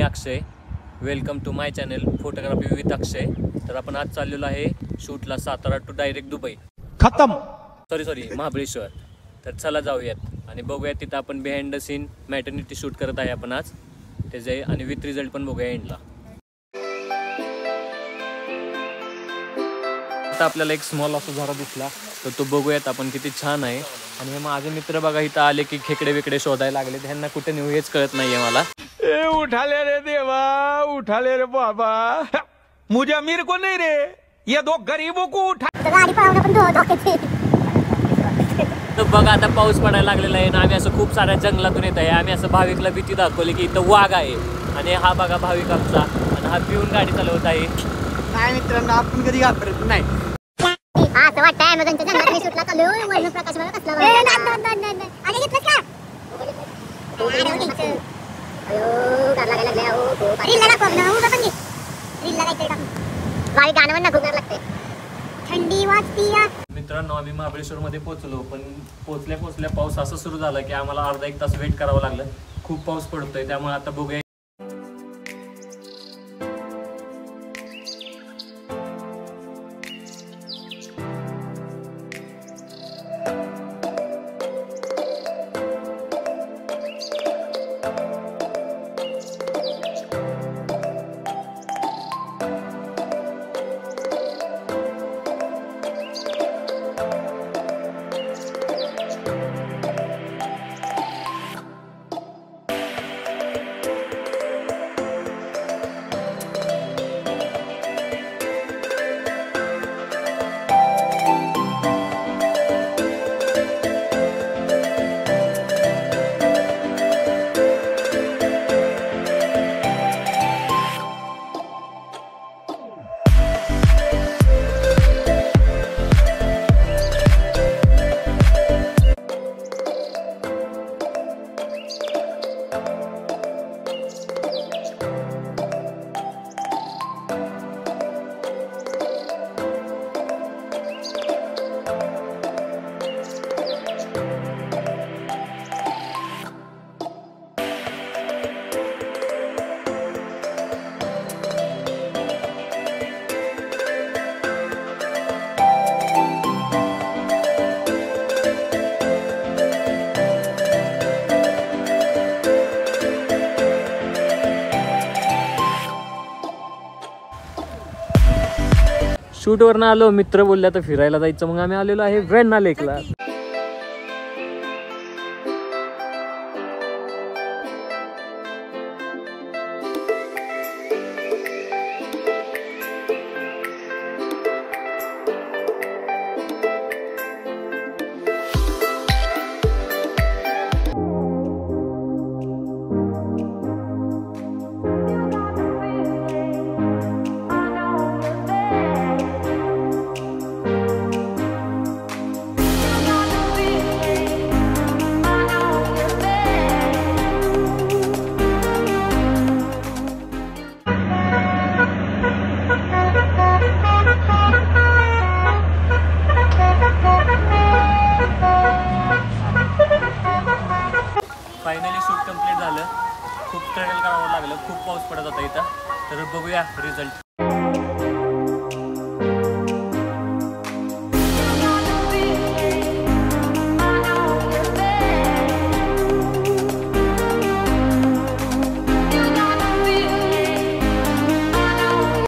Akshay. Welcome to my channel photography with Akshay. तर आपण आज चाललेलो आहे शूटला सातारा टू डायरेक्ट दुबई. खतम. सॉरी महाबळेश्वर. तर चला जाऊयात आणि बघूयात तिथं आपण behind the scene maternity shoot करत आहे आपण आज त्याचे आणि विथ रिझल्ट पण बघूया एंडला. आता आपल्याला एक स्मॉल असा झाडा दिसला तर तो बघूयात आपण किती छान आहे. आणि हे माझे मित्र बघा इथं आले की खेकडे वेकडे शोधायला लागले. त्यांना कुठे नेऊ हेच कळत नाहीये मला. ए उठाले रे देवा, उठाले रे बाबा. मुझे अमीर को नहीं रे, ये दो गरीबों को उठा. तर बघा आता पाऊस पडायला लागलेला आहे आणि आम्ही असं खूप साऱ्या जंगलातून येत आहे. आम्ही असं भाविकला भीती दाखवली की इथं वाघ आहे आणि हा बघा भाविक आमचा आणि हा पिऊन गाडी चालवत आहे. नाही मित्रांनो, आपण कधी घाबरत नाही. असं वाटतंय अमेझॉनच्या जंगलात मी शूटला चालू आहे. वर्ण प्रकाश मला कसला आणि घेतलं का अयो गार लागायला लागले. अहो रीलला दाखव ना, उभा पण घे रीलला काहीतरी टाकू. बाई गाणं म्हणणं खूप लागते. थंडी वाजती या. मित्रांनो आम्ही महाबळेश्वर मध्ये पोहोचलो पण पोहोचल्या पाऊस असं सुरू झाला की आम्हाला अर्धा एक तास वेट करावं लागलं. खूप पाऊस पडतोय त्यामुळे आता बघूया. शूटवरनं आलो, मित्र बोलल्या तर फिरायला जायचं. मग आम्ही आलेलो आहे वेण्णा लेकला. फायनली शूट कंप्लीट झालं. खूप स्ट्रगल करावं लागलं, खूप पाऊस पडत होता इथं. तर बघूया रिझल्ट.